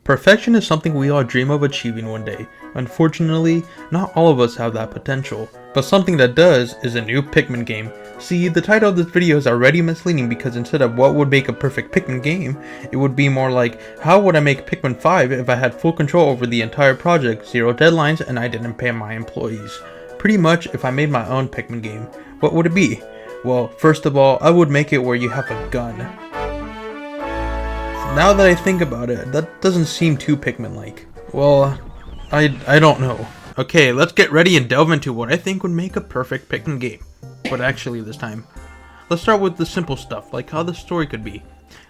Perfection is something we all dream of achieving one day. Unfortunately, not all of us have that potential. But something that does is a new Pikmin game. See, the title of this video is already misleading because instead of what would make a perfect Pikmin game, it would be more like, how would I make Pikmin 5 if I had full control over the entire project, zero deadlines, and I didn't pay my employees? Pretty much, if I made my own Pikmin game, what would it be? Well, first of all, I would make it where you have a gun. Now that I think about it, that doesn't seem too Pikmin-like. Well, I don't know. Okay, let's get ready and delve into what I think would make a perfect Pikmin game. But actually this time, let's start with the simple stuff, like how the story could be.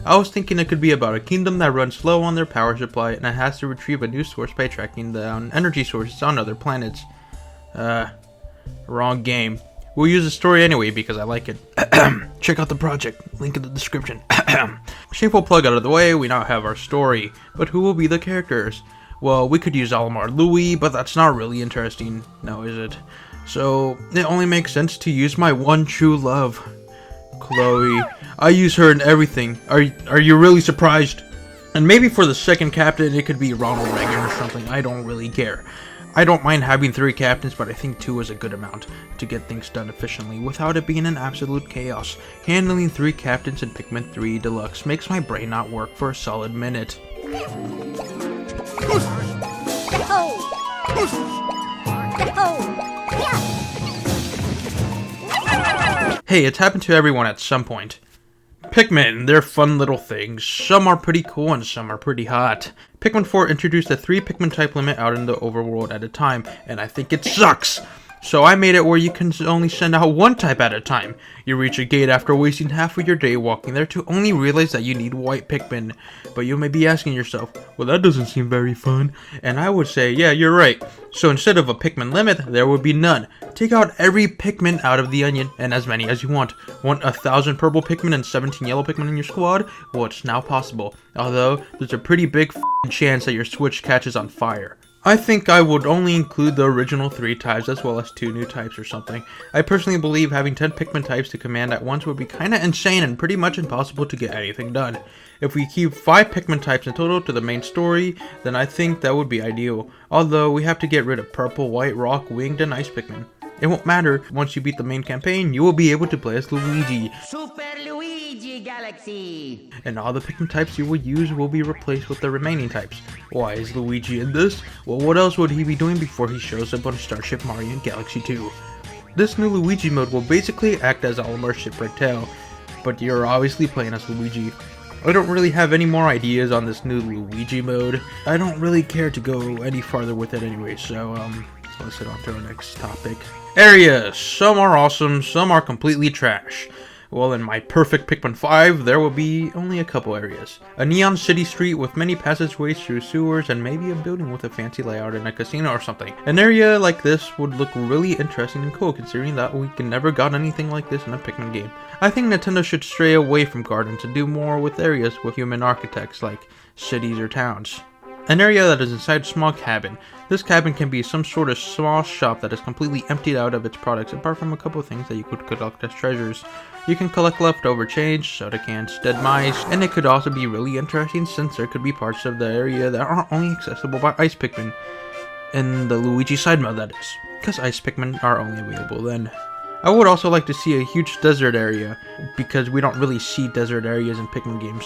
I was thinking it could be about a kingdom that runs low on their power supply and it has to retrieve a new source by tracking down energy sources on other planets. Wrong game. We'll use the story anyway because I like it. Check out the project, link in the description. Shameful plug out of the way, we now have our story. But who will be the characters? Well, we could use Olimar Louie, but that's not really interesting, now is it? So, it only makes sense to use my one true love, Chloe. I use her in everything. Are you really surprised? And maybe for the second captain, it could be Ronald Reagan or something. I don't really care. I don't mind having 3 captains, but I think 2 is a good amount to get things done efficiently without it being an absolute chaos. Handling 3 captains in Pikmin 3 Deluxe makes my brain not work for a solid minute. Hey, it's happened to everyone at some point. Pikmin, they're fun little things. Some are pretty cool and some are pretty hot. Pikmin 4 introduced a 3 Pikmin type limit out in the overworld at a time, and I think it sucks! So I made it where you can only send out 1 type at a time. You reach a gate after wasting half of your day walking there to only realize that you need white Pikmin. But you may be asking yourself, well that doesn't seem very fun. And I would say, yeah, you're right. So instead of a Pikmin limit, there would be none. Take out every Pikmin out of the onion, and as many as you want. Want 1,000 purple Pikmin and 17 yellow Pikmin in your squad? Well, it's now possible. Although, there's a pretty big chance that your Switch catches on fire. I think I would only include the original 3 types as well as 2 new types or something. I personally believe having 10 Pikmin types to command at once would be kinda insane and pretty much impossible to get anything done. If we keep 5 Pikmin types in total to the main story, then I think that would be ideal. Although we have to get rid of purple, white, rock, winged, and ice Pikmin. It won't matter, once you beat the main campaign, you will be able to play as Luigi. Super Luigi Galaxy! And all the Pikmin types you will use will be replaced with the remaining types. Why is Luigi in this? Well, what else would he be doing before he shows up on Starship Mario in Galaxy 2? This new Luigi mode will basically act as Olimar's Shipwreck Tail, but you're obviously playing as Luigi. I don't really have any more ideas on this new Luigi mode. I don't really care to go any farther with it anyway, so let's head on to our next topic. Areas! Some are awesome, some are completely trash. Well, in my perfect Pikmin 5, there will be only a couple areas. A neon city street with many passageways through sewers and maybe a building with a fancy layout in a casino or something. An area like this would look really interesting and cool considering that we never got anything like this in a Pikmin game. I think Nintendo should stray away from gardens and do more with areas with human architects like cities or towns. An area that is inside a small cabin. This cabin can be some sort of small shop that is completely emptied out of its products apart from a couple of things that you could collect as treasures. You can collect leftover change, soda cans, dead mice, and it could also be really interesting since there could be parts of the area that aren't only accessible by ice Pikmin. In the Luigi side mode, that is, because ice Pikmin are only available then. I would also like to see a huge desert area, because we don't really see desert areas in Pikmin games.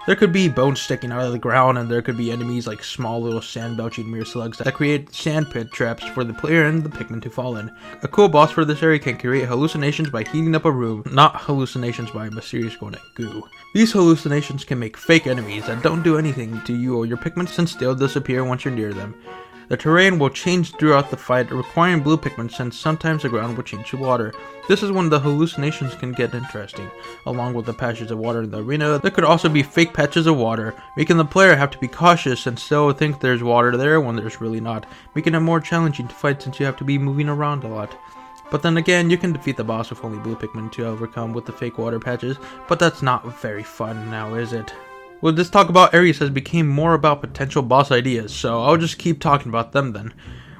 There could be bones sticking out of the ground, and there could be enemies like small little sand-belching mirror slugs that create sand pit traps for the player and the Pikmin to fall in. A cool boss for this area can create hallucinations by heating up a room, not hallucinations by mysterious golden goo. These hallucinations can make fake enemies that don't do anything to you or your Pikmin since they'll disappear once you're near them. The terrain will change throughout the fight, requiring blue Pikmin since sometimes the ground will change to water. This is when the hallucinations can get interesting. Along with the patches of water in the arena, there could also be fake patches of water, making the player have to be cautious and still think there's water there when there's really not, making it more challenging to fight since you have to be moving around a lot. But then again, you can defeat the boss with only blue Pikmin to overcome with the fake water patches, but that's not very fun now, is it? Well, this talk about areas has become more about potential boss ideas, so I'll just keep talking about them then.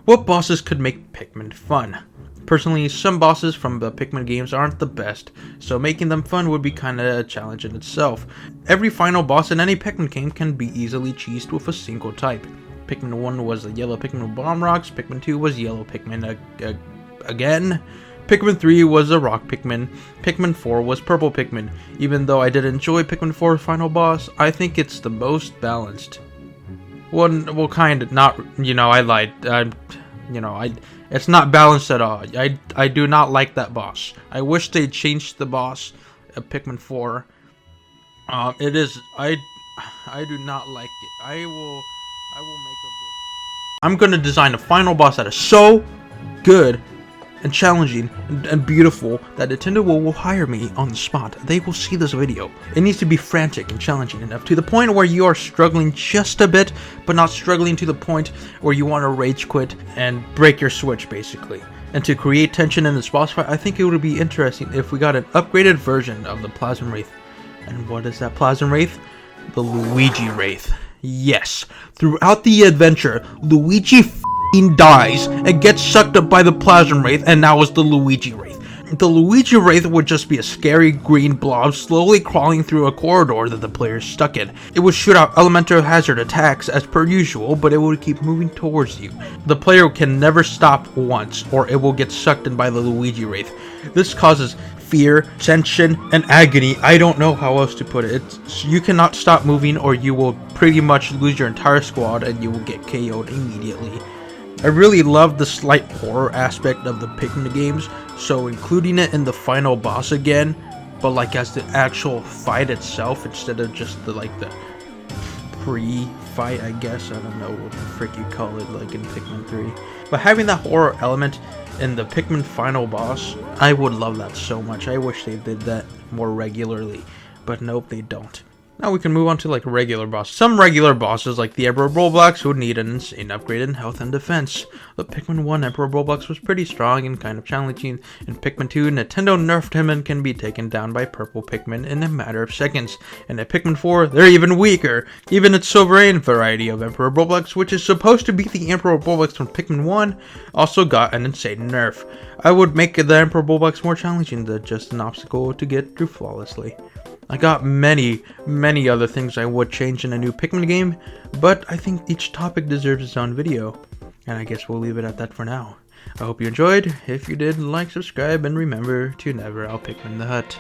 What bosses could make Pikmin fun? Personally, some bosses from the Pikmin games aren't the best, so making them fun would be kinda a challenge in itself. Every final boss in any Pikmin game can be easily cheesed with a single type. Pikmin 1 was a yellow Pikmin with bomb rocks, Pikmin 2 was yellow Pikmin again, Pikmin 3 was a rock Pikmin, Pikmin 4 was purple Pikmin. Even though I did enjoy Pikmin 4's final boss, I think it's the most balanced. Well, kind of, not, I lied. It's not balanced at all. I do not like that boss. I wish they changed the boss of Pikmin 4. I do not like it. I will make a video. I'm gonna design a final boss that is so good and challenging and beautiful that Nintendo will hire me on the spot. They will see this video. It needs to be frantic and challenging enough to the point where you are struggling just a bit, but not struggling to the point where you want to rage quit and break your Switch, basically. And to create tension in this boss fight, I think it would be interesting if we got an upgraded version of the Plasma Wraith. And what is that Plasma Wraith? The Luigi Wraith. Yes, throughout the adventure, Luigi dies and gets sucked up by the Plasma Wraith, and now it's the Luigi Wraith. The Luigi Wraith would just be a scary green blob slowly crawling through a corridor that the player is stuck in. It would shoot out elemental hazard attacks as per usual, but it would keep moving towards you. The player can never stop once, or it will get sucked in by the Luigi Wraith. This causes fear, tension, and agony. I don't know how else to put it. You cannot stop moving, or you will pretty much lose your entire squad and you will get KO'd immediately. I really love the slight horror aspect of the Pikmin games, so including it in the final boss again, but like as the actual fight itself instead of just the pre-fight, I guess. I don't know what the frick you call it, like in Pikmin 3. But having that horror element in the Pikmin final boss, I would love that so much. I wish they did that more regularly, but nope, they don't. Now we can move on to regular bosses. Some regular bosses like the Emperor Roblox would need an insane upgrade in health and defense. The Pikmin 1 Emperor Roblox was pretty strong and kind of challenging. In Pikmin 2, Nintendo nerfed him and can be taken down by purple Pikmin in a matter of seconds. And in Pikmin 4, they're even weaker. Even its sovereign variety of Emperor Roblox, which is supposed to be the Emperor Roblox from Pikmin 1, also got an insane nerf. I would make the Emperor Roblox more challenging than just an obstacle to get through flawlessly. I got many other things I would change in a new Pikmin game, but I think each topic deserves its own video, and I guess we'll leave it at that for now. I hope you enjoyed. If you did, like, subscribe, and remember to never out Pikmin the Hut.